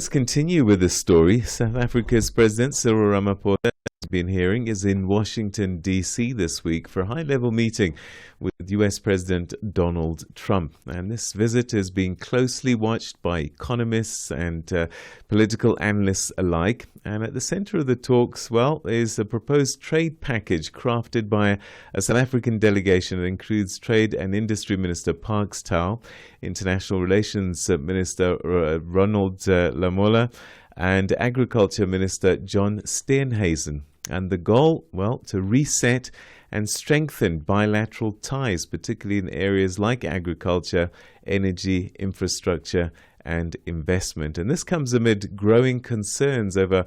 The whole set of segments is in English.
Let's continue with the story. South Africa's President Cyril Ramaphosa, has been hearing, is in Washington, D.C. this week for a high-level meeting with U.S. President Donald Trump. And this visit is being closely watched by economists and political analysts alike. And at the center of the talks, is a proposed trade package crafted by a South African delegation that includes Trade and Industry Minister Parks Tau, International Relations Minister Ronald Lamola, and Agriculture Minister John Steenhuisen. And the goal, to reset and strengthen bilateral ties, particularly in areas like agriculture, energy, infrastructure, and investment. And this comes amid growing concerns over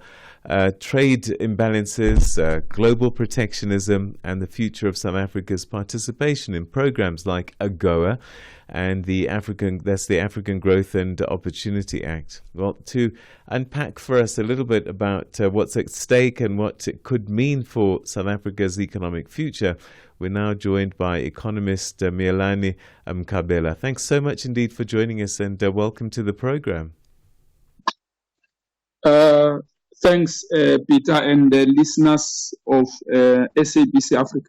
trade imbalances, global protectionism, and the future of South Africa's participation in programs like AGOA and the African Growth and Opportunity Act. Well, to unpack for us a little bit about what's at stake and what it could mean for South Africa's economic future, we're now joined by economist Miyelani Mkhabela. Thanks so much indeed for joining us, and welcome to the program. Thanks, Peter, and the listeners of SABC Africa.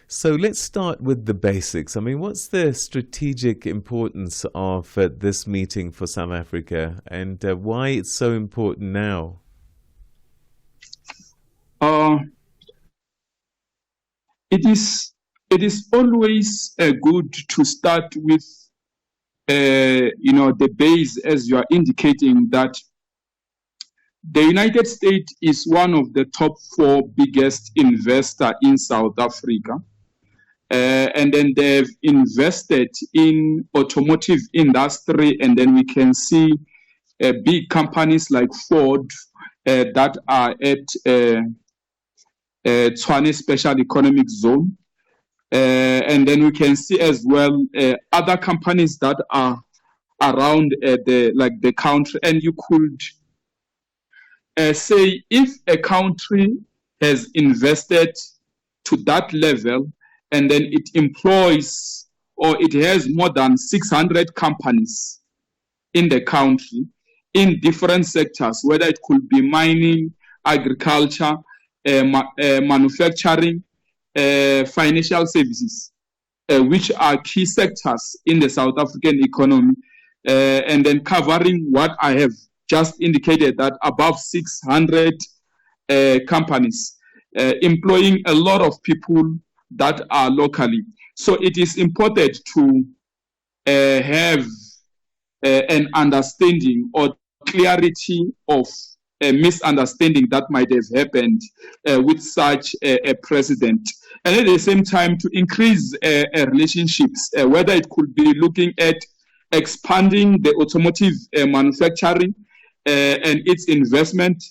So let's start with the basics. I mean, what's the strategic importance of this meeting for South Africa, and why it's so important now? It is always good to start with the base, as you are indicating, that the United States is one of the top 4 biggest investors in South Africa. And then they've invested in automotive industry, and then we can see big companies like Ford that are at Tshwane Special Economic Zone. And then we can see as well other companies that are around the country. And you could say if a country has invested to that level, and then it employs, or it has more than 600 companies in the country in different sectors, whether it could be mining, agriculture, manufacturing, financial services, which are key sectors in the South African economy, and then covering what I have just indicated, that above 600 companies, employing a lot of people that are locally. So it is important to have an understanding or clarity of a misunderstanding that might have happened with such a president. And at the same time, to increase relationships, whether it could be looking at expanding the automotive manufacturing and its investment,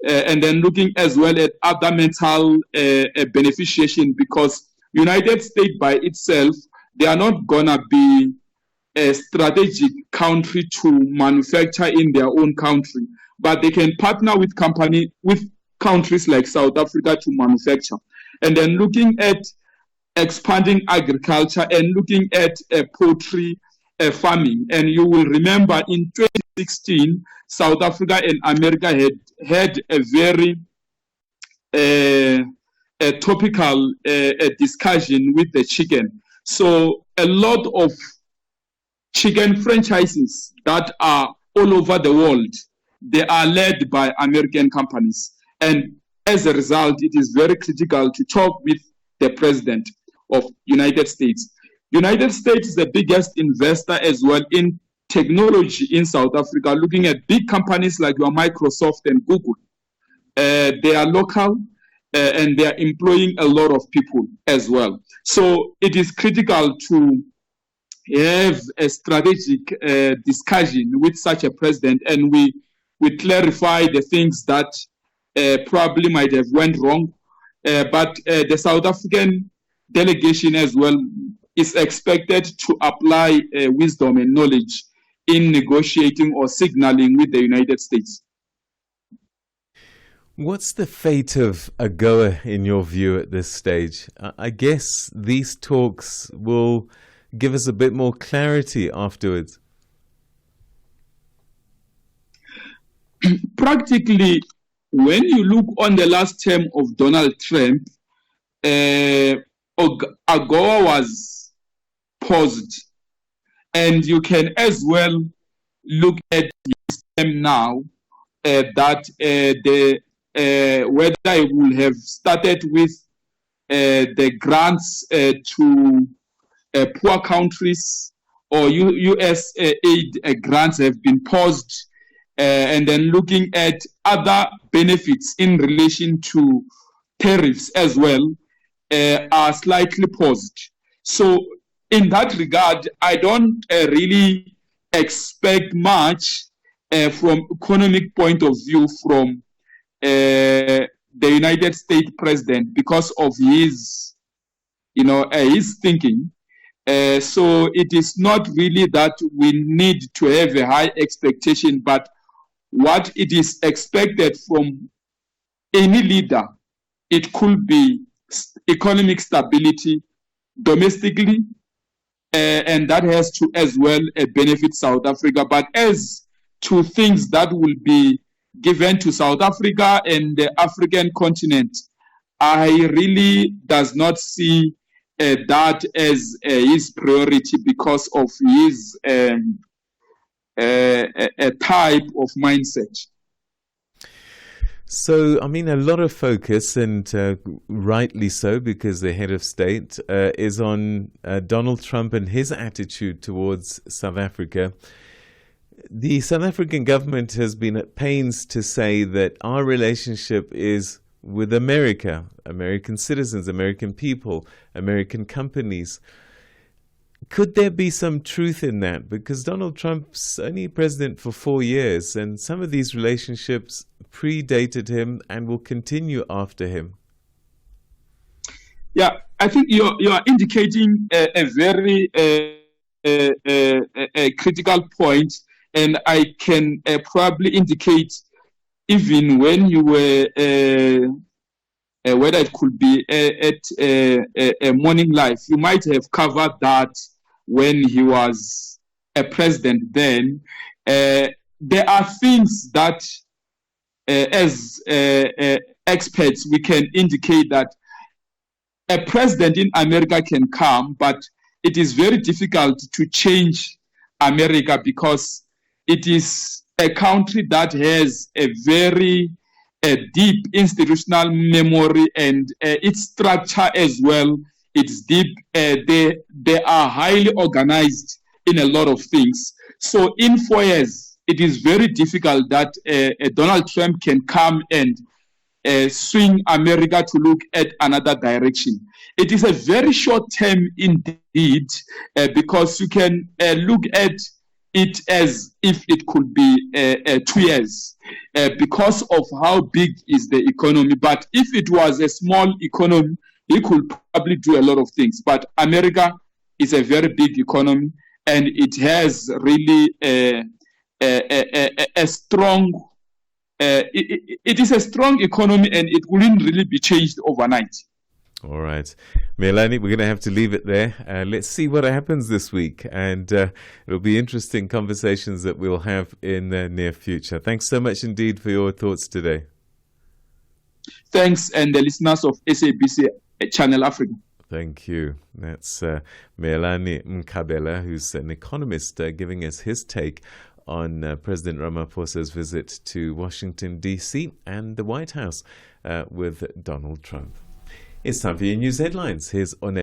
and then looking as well at other metal beneficiation, because United States by itself, they are not gonna be a strategic country to manufacture in their own country, but they can partner with countries like South Africa to manufacture. And then looking at expanding agriculture and looking at poultry farming. And you will remember in 2016, South Africa and America had a very topical discussion with the chicken. So a lot of chicken franchises that are all over the world, they are led by American companies. And as a result, it is very critical to talk with the President of United States. United States is the biggest investor as well in technology in South Africa, looking at big companies like your Microsoft and Google. They are local and they are employing a lot of people as well. So it is critical to have a strategic discussion with such a president, and we clarify the things that probably might have went wrong. But the South African delegation as well is expected to apply wisdom and knowledge in negotiating or signaling with the United States. What's the fate of AGOA in your view at this stage? I guess these talks will give us a bit more clarity afterwards. practically, when you look on the last term of Donald Trump, AGOA was paused. And you can as well look at his term now, that whether I would have started with the grants to poor countries or U.S. aid grants have been paused, and then looking at other benefits in relation to tariffs as well are slightly paused. So in that regard, I don't really expect much from economic point of view from the United States president because of his, his thinking. So it is not really that we need to have a high expectation, but what it is expected from any leader, it could be economic stability domestically, and that has to as well benefit South Africa. But as to things that will be given to South Africa and the African continent, I really does not see that as his priority because of his type of mindset. So, I mean, a lot of focus, and rightly so, because the head of state is on Donald Trump and his attitude towards South Africa. The South African government has been at pains to say that our relationship is with America, American citizens, American people, American companies. Could there be some truth in that? Because Donald Trump's only president for 4 years, and some of these relationships predated him and will continue after him. Yeah, I think you are indicating a very critical point, and I can probably indicate even when you were whether it could be at a Morning Life, you might have covered that when he was a president then. There are things that as experts we can indicate that a president in America can come, but it is very difficult to change America because it is a country that has a very deep institutional memory, and its structure as well, it's deep. They are highly organized in a lot of things. So in 4 years, it is very difficult that Donald Trump can come and swing America to look at another direction. It is a very short term indeed, because you can look at it as if it could be 2 years because of how big is the economy. But if it was a small economy, he could probably do a lot of things. But America is a very big economy, and it has really a strong, it is a strong economy, and it wouldn't really be changed overnight. All right. Miyelani, we're going to have to leave it there. Let's see what happens this week. And it'll be interesting conversations that we'll have in the near future. Thanks so much indeed for your thoughts today. Thanks, and the listeners of SABC Channel Africa. Thank you. That's Miyelani Mkhabela, who's an economist, giving us his take on President Ramaphosa's visit to Washington, D.C. and the White House with Donald Trump. It's time for your news headlines. Here's